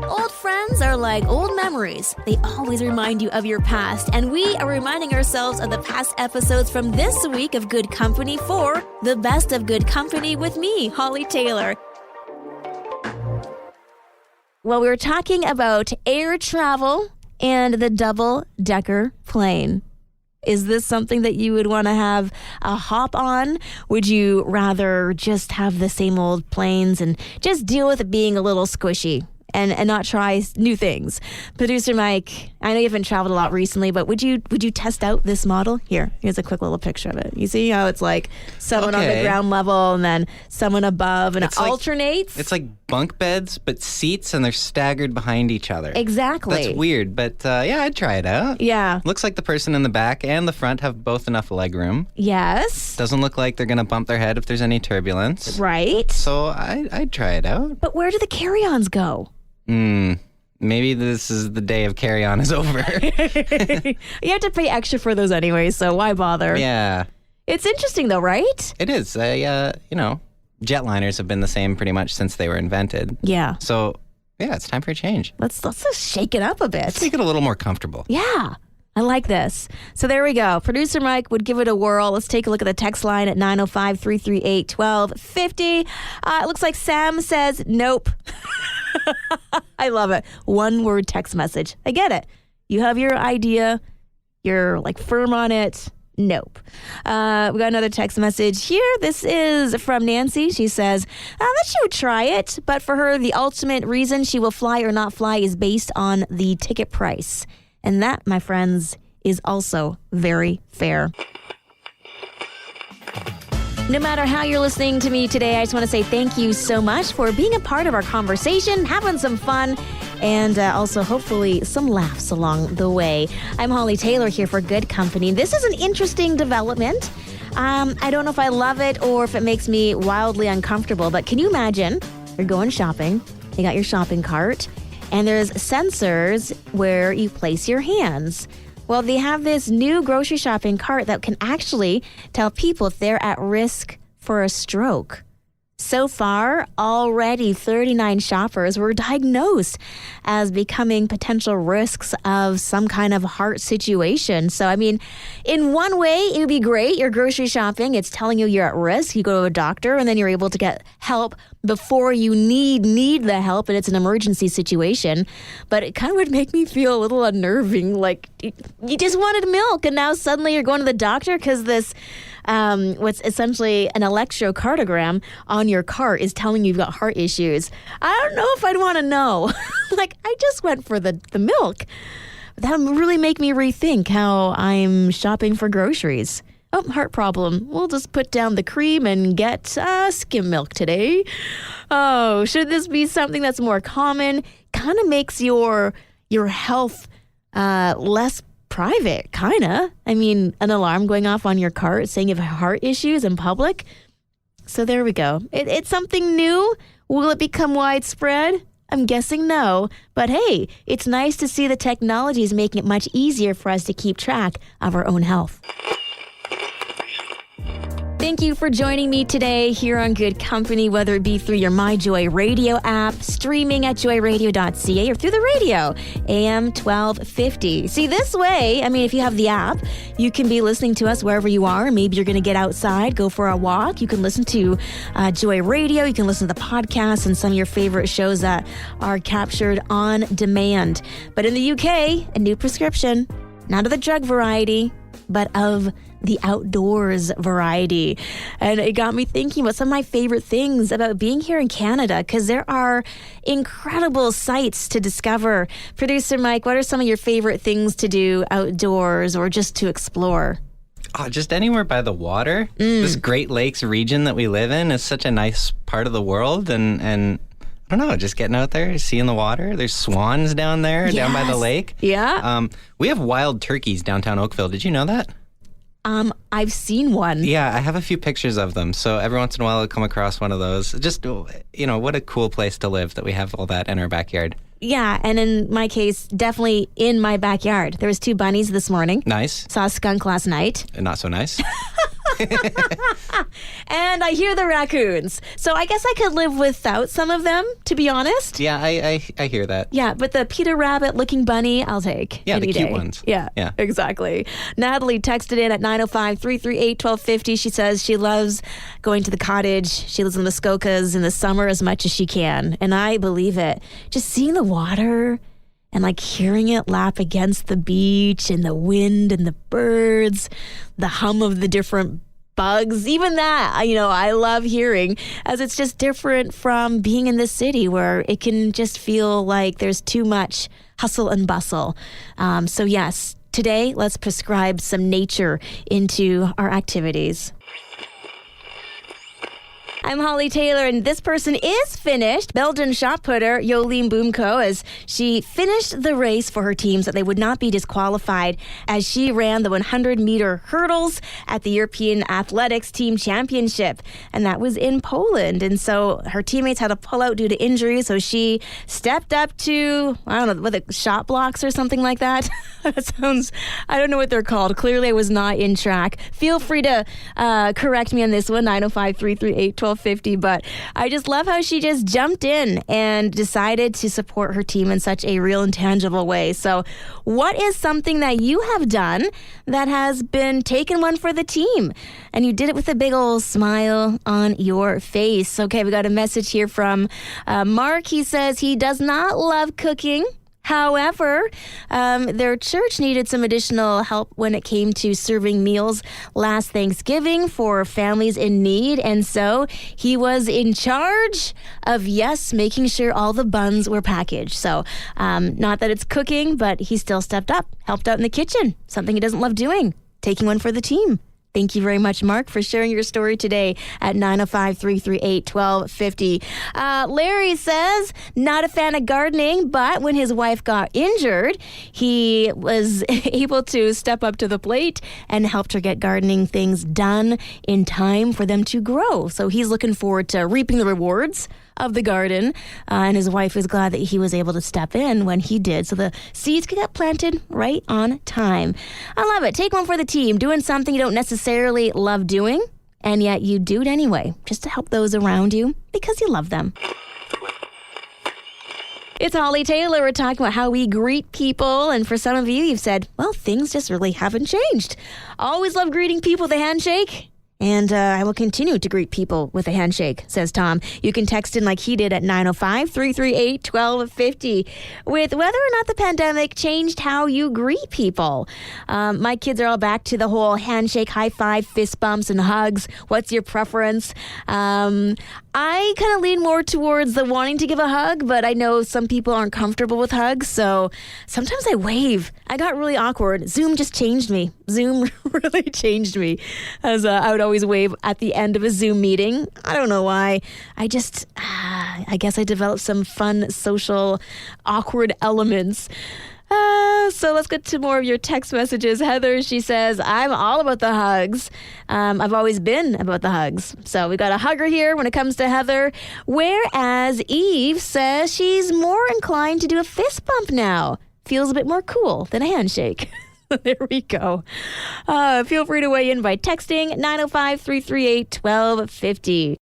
Old friends are like old memories. They always remind you of your past, and we are reminding ourselves of the past episodes from this week of Good Company for the best of Good Company with me, Hollie Taylor. Well, we were talking about air travel and the double-decker plane. Is this something that you would want to have a hop on? Would you rather just have the same old planes and just deal with it being a little squishy and not try new things? Producer Mike, I know you haven't traveled a lot recently, but would you test out this model? Here's a quick little picture of it. You see how it's like someone on the ground level and then someone above, and it alternates? It's like bunk beds, but seats, and they're staggered behind each other. Exactly. That's weird, but yeah, I'd try it out. Yeah. Looks like the person in the back and the front have both enough leg room. Yes. Doesn't look like they're going to bump their head if there's any turbulence. Right. So I'd try it out. But where do the carry-ons go? Maybe this is the day of carry-on is over. You have to pay extra for those anyway, so why bother? Yeah. It's interesting though, right? It is. Jetliners have been the same pretty much since they were invented. Yeah. So, yeah, it's time for a change. Let's just shake it up a bit. Let's make it a little more comfortable. Yeah. I like this. So there we go. Producer Mike would give it a whirl. Let's take a look at the text line at 905-338-1250. It looks like Sam says nope. I love it. One word text message. I get it. You have your idea. You're like firm on it. Nope. We got another text message here. This is from Nancy. She says that she would try it, but for her, the ultimate reason she will fly or not fly is based on the ticket price. And that, my friends, is also very fair. No matter how you're listening to me today, I just want to say thank you so much for being a part of our conversation, having some fun, and also hopefully some laughs along the way. I'm Hollie Taylor here for Good Company. This is an interesting development. I don't know if I love it or if it makes me wildly uncomfortable, but can you imagine you're going shopping, you got your shopping cart, and there's sensors where you place your hands. Well, they have this new grocery shopping cart that can actually tell people if they're at risk for a stroke. So far, already 39 shoppers were diagnosed as becoming potential risks of some kind of heart situation. So, I mean, in one way, it would be great. You're grocery shopping. It's telling you you're at risk. You go to a doctor, and then you're able to get help before you need the help, and it's an emergency situation. But it kind of would make me feel a little unnerving. Like, you just wanted milk, and now suddenly you're going to the doctor because this what's essentially an electrocardiogram on your cart is telling you you've got heart issues. I don't know if I'd want to know. Like, I just went for the milk. That would really make me rethink how I'm shopping for groceries. Oh, heart problem. We'll just put down the cream and get skim milk today. Oh, should this be something that's more common? Kind of makes your health less private, kind of. I mean, an alarm going off on your cart saying you have heart issues in public. So there we go. It's something new. Will it become widespread? I'm guessing no. But hey, it's nice to see the technology is making it much easier for us to keep track of our own health. Thank you for joining me today here on Good Company, whether it be through your MyJoy Radio app, streaming at joyradio.ca, or through the radio, AM 1250. See, this way, I mean, if you have the app, you can be listening to us wherever you are. Maybe you're going to get outside, go for a walk. You can listen to Joy Radio. You can listen to the podcast and some of your favorite shows that are captured on demand. But in the UK, a new prescription, not of the drug variety, but of the outdoors variety. And it got me thinking about some of my favorite things about being here in Canada, because there are incredible sights to discover. Producer Mike, what are some of your favorite things to do outdoors or just to explore? Oh, just anywhere by the water. This Great Lakes region that we live in is such a nice part of the world, and I don't know, just getting out there, seeing the water. There's swans down there, down by the lake. Yeah. We have wild turkeys downtown Oakville. Did you know that? I've seen one. Yeah, I have a few pictures of them. So every once in a while I'll come across one of those. Just, what a cool place to live that we have all that in our backyard. Yeah, and in my case, definitely in my backyard. There was 2 bunnies this morning. Nice. Saw a skunk last night. Not so nice. And I hear the raccoons. So I guess I could live without some of them, to be honest. Yeah, I hear that. Yeah, but the Peter Rabbit looking bunny, I'll take. Yeah, any the cute day. ones. Yeah, exactly. Natalie texted in at 905-338-1250. She says she loves going to the cottage. She lives in Muskokas in the summer as much as she can. And I believe it. Just seeing the water and like hearing it lap against the beach and the wind and the birds, the hum of the different bugs, even that, I love hearing, as it's just different from being in the city where it can just feel like there's too much hustle and bustle. So yes, today let's prescribe some nature into our activities. I'm Hollie Taylor, and this person is finished. Belgian shot putter Jolien Boomko, as she finished the race for her team so they would not be disqualified as she ran the 100-meter hurdles at the European Athletics Team Championship. And that was in Poland. And so her teammates had to pull out due to injury, so she stepped up to, I don't know, shot blocks or something like that. That sounds, I don't know what they're called. Clearly I was not in track. Feel free to correct me on this one, 905-338-1250. But I just love how she just jumped in and decided to support her team in such a real and tangible way. So what is something that you have done that has been taking one for the team? And you did it with a big old smile on your face. Okay, we got a message here from Mark. He says he does not love cooking. However, their church needed some additional help when it came to serving meals last Thanksgiving for families in need. And so he was in charge of, making sure all the buns were packaged. So not that it's cooking, but he still stepped up, helped out in the kitchen, something he doesn't love doing, taking one for the team. Thank you very much, Mark, for sharing your story today at 905-338-1250. Larry says, not a fan of gardening, but when his wife got injured, he was able to step up to the plate and helped her get gardening things done in time for them to grow. So he's looking forward to reaping the rewards of the garden, and his wife is glad that he was able to step in when he did, so the seeds could get planted right on time. I love it. Take one for the team, doing something you don't necessarily love doing, and yet you do it anyway, just to help those around you because you love them. It's Hollie Taylor. We're talking about how we greet people, and for some of you, you've said, well, things just really haven't changed. Always love greeting people with a handshake. And I will continue to greet people with a handshake, says Tom. You can text in like he did at 905-338-1250 with whether or not the pandemic changed how you greet people. My kids are all back to the whole handshake, high five, fist bumps, and hugs. What's your preference? I kind of lean more towards the wanting to give a hug, but I know some people aren't comfortable with hugs, so sometimes I wave. I got really awkward. Zoom just changed me. Zoom really changed me, as I would always wave at the end of a Zoom meeting. I don't know why. I guess I developed some fun, social, awkward elements. So let's get to more of your text messages. Heather, she says, I'm all about the hugs. I've always been about the hugs. So we got a hugger here when it comes to Heather. Whereas Eve says she's more inclined to do a fist bump now. Feels a bit more cool than a handshake. There we go. Feel free to weigh in by texting 905-338-1250.